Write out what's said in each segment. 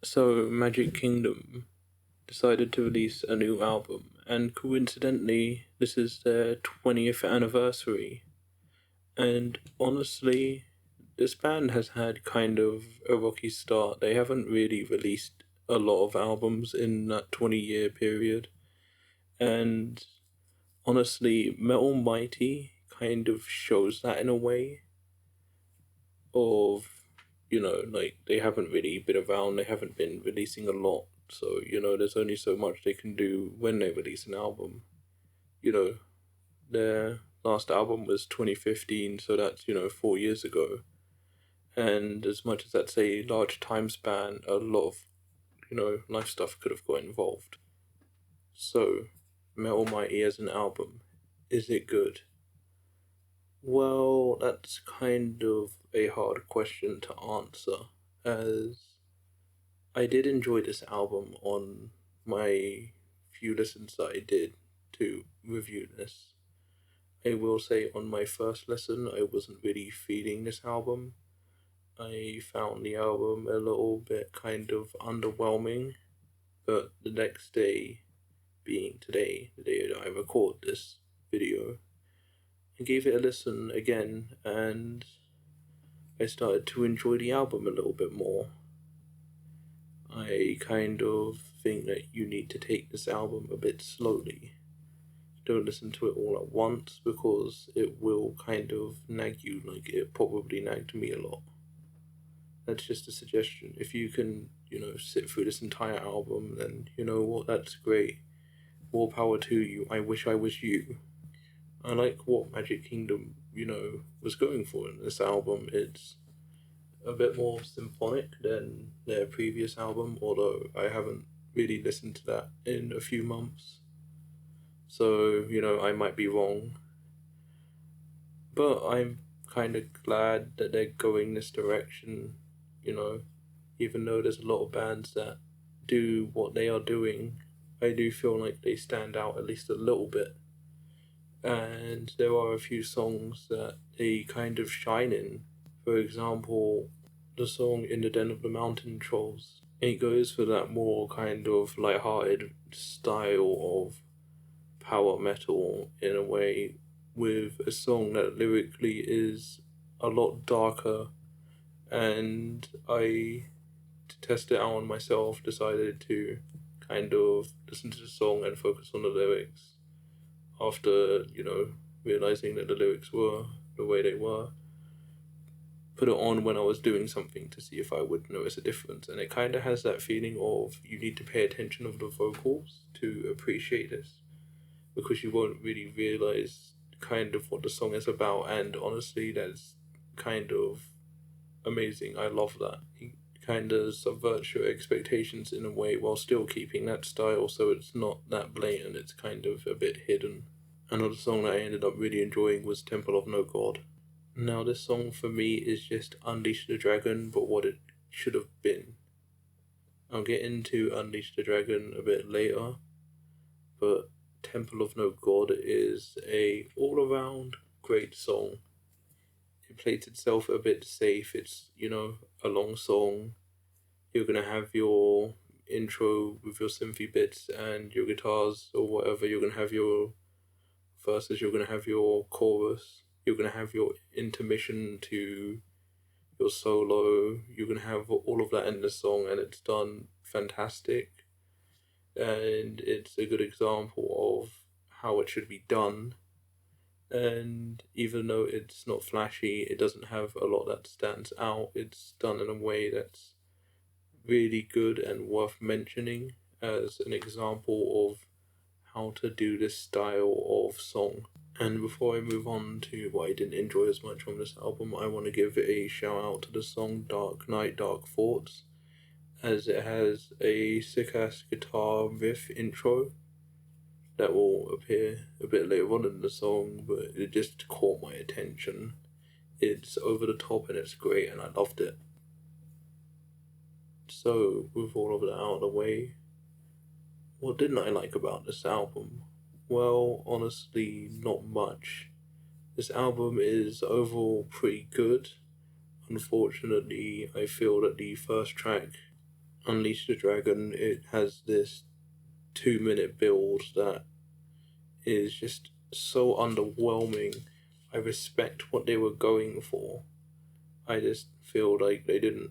So, Magic Kingdom decided to release a new album, and coincidentally, this is their 20th anniversary. And honestly, this band has had kind of a rocky start. They haven't really released a lot of albums in that 20-year period. And honestly, MetAlmighty kind of shows that in a way of, like they haven't really been around, they haven't been releasing a lot. So, there's only so much they can do when they release an album. You know, their last album was 2015, so that's, 4 years ago. And as much as that's a large time span, a lot of, life stuff could have got involved. So, Metal Mighty as an album, is it good? Well, that's kind of a hard question to answer, as I did enjoy this album on my few listens that I did to review this. I will say on my first listen, I wasn't really feeling this album. I found the album a little bit kind of underwhelming, but the next day, being today, the day that I record this video, I gave it a listen again and I started to enjoy the album a little bit more. I kind of think that you need to take this album a bit slowly. Don't listen to it all at once because it will kind of nag you like it probably nagged me a lot. That's just a suggestion. If you can, sit through this entire album, then you know what, that's great. More power to you. I wish I was you. I like what Magic Kingdom, was going for in this album. It's a bit more symphonic than their previous album, although I haven't really listened to that in a few months. So, I might be wrong. But I'm kind of glad that they're going this direction, even though there's a lot of bands that do what they are doing. I do feel like they stand out at least a little bit. And there are a few songs that they kind of shine in. For example, the song In the Den of the Mountain Trolls. It goes for that more kind of light-hearted style of power metal in a way, with a song that lyrically is a lot darker, and I, to test it out on myself, decided to kind of listen to the song and focus on the lyrics after, realizing that the lyrics were the way they were. Put it on when I was doing something to see if I would notice a difference, and it kind of has that feeling of you need to pay attention of the vocals to appreciate this, because you won't really realize kind of what the song is about, and honestly, that's kind of amazing. I love that. He kind of subverts your expectations in a way while still keeping that style, so it's not that blatant, it's kind of a bit hidden. Another song that I ended up really enjoying was Temple of No God. Now, this song for me is just Unleash the Dragon, but what it should have been. I'll get into Unleash the Dragon a bit later, but Temple of No God is a all-around great song. It plays itself a bit safe. It's, a long song. You're going to have your intro with your synthy bits and your guitars or whatever. You're going to have your verses. You're going to have your chorus. You're going to have your intermission to your solo. You're going to have all of that in the song, and it's done fantastic. And it's a good example of how it should be done. And even though it's not flashy, it doesn't have a lot that stands out. It's done in a way that's really good and worth mentioning as an example of how to do this style of song. And before I move on to what I didn't enjoy as much on this album, I want to give a shout out to the song Dark Night, Dark Thoughts, as it has a sick ass guitar riff intro that will appear a bit later on in the song, but it just caught my attention. It's over the top and it's great, and I loved it. So, with all of that out of the way, what didn't I like about this album? Well, honestly, not much. This album is overall pretty good. Unfortunately, I feel that the first track, Unleash the Dragon, it has this 2-minute build that is just so underwhelming. I respect what they were going for. I just feel like they didn't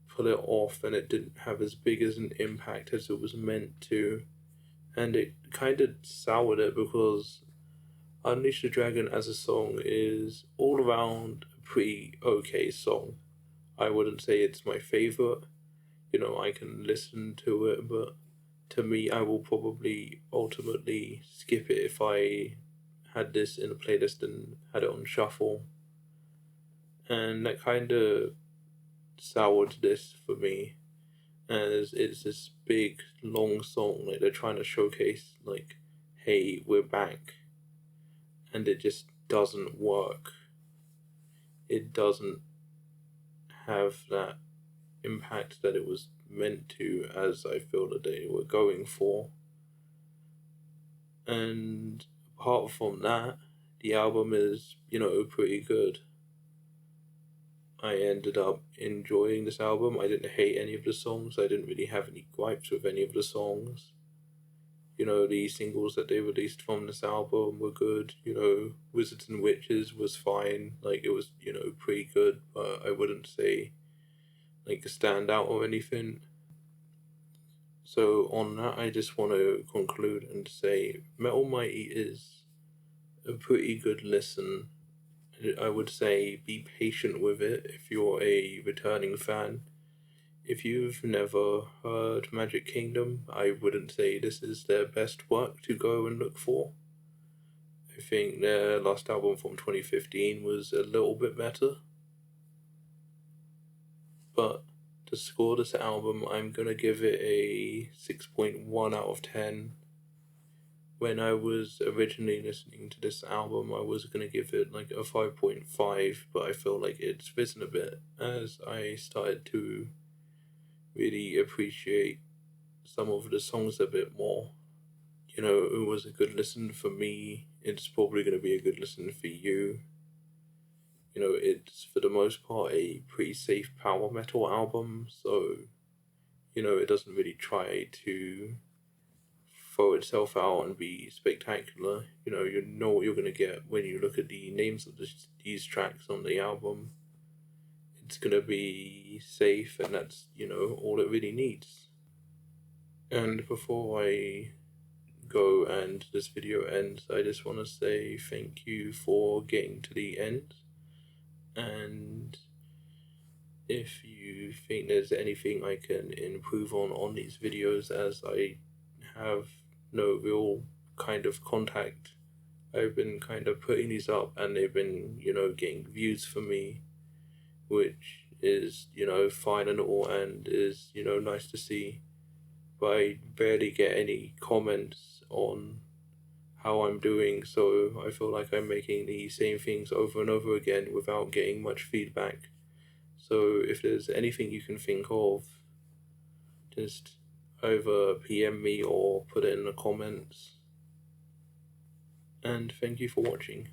pull it off, and it didn't have as big as an impact as it was meant to. And it kind of soured it, because Unleash the Dragon as a song is all around a pretty okay song. I wouldn't say it's my favorite. I can listen to it, but to me, I will probably ultimately skip it if I had this in a playlist and had it on shuffle. And that kind of soured this for me, as it's this big, long song. Like, they're trying to showcase, like, hey, we're back. And it just doesn't work. It doesn't have that impact that it was meant to, as I feel that they were going for. And apart from that, the album is, pretty good. I ended up enjoying this album. I didn't hate any of the songs. I didn't really have any gripes with any of the songs. The singles that they released from this album were good. Wizards and Witches was fine. Like, it was, pretty good, but I wouldn't say, like, a standout or anything. So on that, I just want to conclude and say MetAlmighty is a pretty good listen. I would say be patient with it if you're a returning fan. If you've never heard Magic Kingdom, I wouldn't say this is their best work to go and look for. I think their last album from 2015 was a little bit better. But to score this album, I'm going to give it a 6.1 out of 10. When I was originally listening to this album, I was going to give it like a 5.5, but I feel like it's risen a bit as I started to really appreciate some of the songs a bit more. It was a good listen for me. It's probably going to be a good listen for you. It's for the most part a pretty safe power metal album, so, it doesn't really try to throw itself out and be spectacular. You know what you're going to get when you look at the names of these tracks on the album. It's going to be safe, and that's, all it really needs. And before I go and this video ends, I just want to say thank you for getting to the end. And if you think there's anything I can improve on these videos, as I have no real kind of contact, I've been kind of putting these up, and they've been, getting views for me, which is, fine and all, and is, nice to see. But I barely get any comments on how I'm doing, so I feel like I'm making the same things over and over again without getting much feedback. So if there's anything you can think of, just either PM me or put it in the comments. And thank you for watching.